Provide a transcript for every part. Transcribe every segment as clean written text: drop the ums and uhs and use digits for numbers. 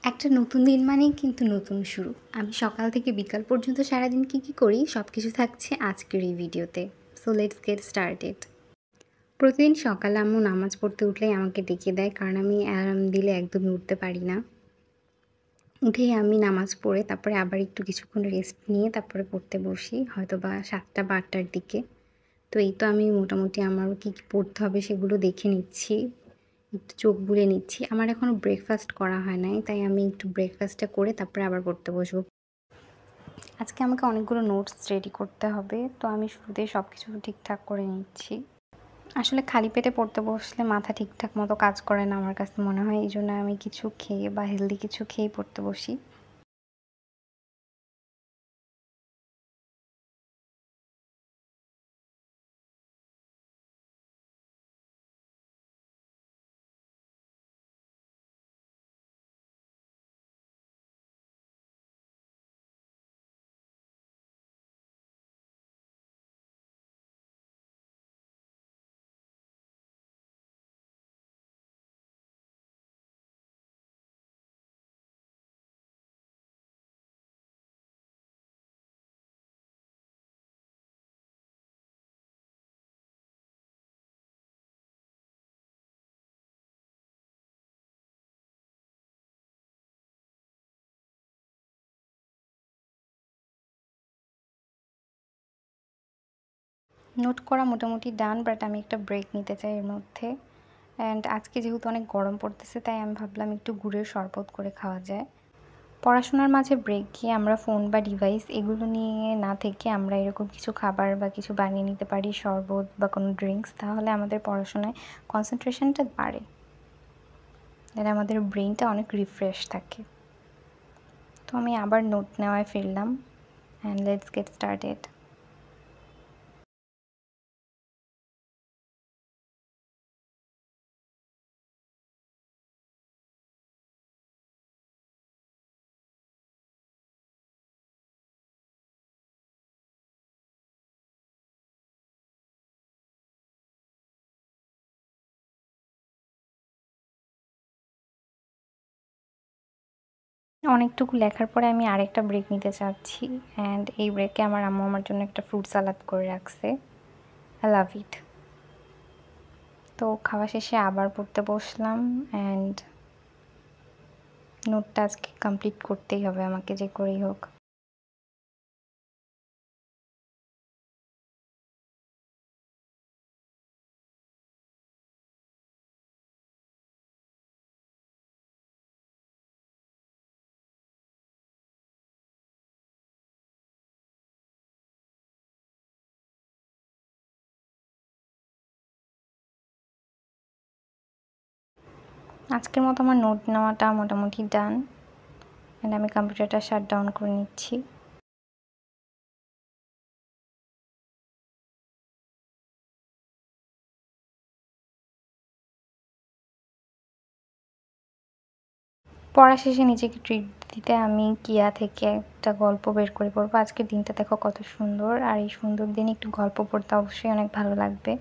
একটা নতুন দিন মানেই কিন্তু নতুন শুরু। আমি সকাল থেকে বিকাল পর্যন্ত সারাদিন কী করি সবকিছু থাকছে আজকের এই ভিডিওতে। So let's get started. প্রতিদিন সকালে আম্মু নামাজ পড়তে উঠলেই আমাকে ডেকে দেয়, কারণ আমি অ্যালার্ম দিলে একদমই উঠতে পারি না। উঠেই আমি নামাজ পড়ে তারপরে আবার একটু কিছুক্ষণ রেস্ট নিয়ে তারপরে পড়তে বসি, হয়তোবা 7টা বা 8টার দিকে। তো এই তো আমি মোটামুটি আমার কী পড়তে হবে সেগুলো দেখে নিচ্ছি, একটু চোখ বুলে নিচ্ছি। আমার এখনও ব্রেকফাস্ট করা হয় নাই, তাই আমি একটু ব্রেকফাস্টটা করে তারপরে আবার পড়তে বসবো। আজকে আমাকে অনেকগুলো নোটস রেডি করতে হবে, তো আমি শুরুতেই সব কিছু ঠিকঠাক করে নিচ্ছি। আসলে খালি পেটে পড়তে বসলে মাথা ঠিকঠাক মতো কাজ করে না আমার কাছে মনে হয়, এই জন্য আমি কিছু খেয়ে বা হেলদি কিছু খেয়েই পড়তে বসি। নোট করা মোটামুটি ডান, বাট আমি একটা ব্রেক নিতে চাই এর মধ্যে। অ্যান্ড আজকে যেহেতু অনেক গরম পড়তেছে, তাই আমি ভাবলাম একটু গুড়ের শরবত করে খাওয়া যায়। পড়াশোনার মাঝে ব্রেক গিয়ে আমরা ফোন বা ডিভাইস এগুলো নিয়ে না থেকে আমরা এরকম কিছু খাবার বা কিছু বানিয়ে নিতে পারি, শরবত বা কোনো ড্রিঙ্কস, তাহলে আমাদের পড়াশোনায় কনসেন্ট্রেশনটা বাড়ে, আর আমাদের ব্রেনটা অনেক রিফ্রেশ থাকে। তো আমি আবার নোট নেওয়ায় ফিরলাম, অ্যান্ড লেটস গেট স্টার্টেড। অনেকটুকু লেখার পরে আমি আরেকটা ব্রেক নিতে চাচ্ছি, অ্যান্ড এই ব্রেকে আমার আম্মু আমার জন্য একটা ফ্রুট সালাদ করে রাখছে। আই লাভ ইট। তো খাওয়া শেষে আবার পড়তে বসলাম, অ্যান্ড নোটটা আজকে কমপ্লিট করতেই হবে আমাকে, যে করেই হোক। আজকের মতো আমার নোট নেওয়াটা মোটামুটি ডান, অ্যান্ড আমি কম্পিউটারটা শাট ডাউন করে নিচ্ছি। পড়া শেষে নিজেকে ট্রিট দিতে আমি কিয়া থেকে একটা গল্প বের করে পড়বো। আজকের দিনটা দেখো কত সুন্দর, আর এই সুন্দর দিনে একটু গল্প পড়তে অবশ্যই অনেক ভালো লাগবে।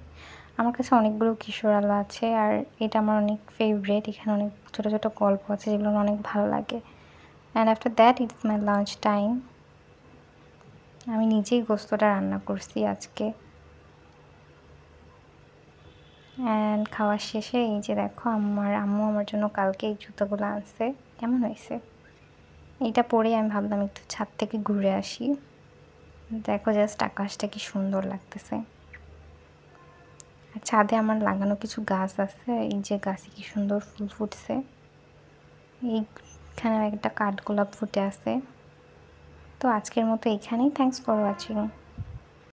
আমার কাছে অনেকগুলো কিশোর আলো আছে, আর এটা আমার অনেক ফেভারেট। এখানে অনেক ছোটো ছোটো গল্প আছে যেগুলো আমার অনেক ভালো লাগে। And after that it's my lunch time. আমি নিজেই গোস্তটা রান্না করছি আজকে। অ্যান্ড খাওয়ার শেষে এই যে দেখো আম্মু আমার জন্য কালকে এই জুতোগুলো আনছে। কেমন হয়েছে? এইটা পরেই আমি ভাবলাম একটু ছাদ থেকে ঘুরে আসি। দেখো জাস্ট আকাশটা কি সুন্দর লাগতেছে। আর ছাদে আমার লাগানো কিছু গাছ আছে, এই যে গাছে কি সুন্দর ফুল ফুটছে। এইখানে একটা কাঠগোলাপ ফুটে আছে। তো আজকের মতো এইখানেই। Thanks for watching.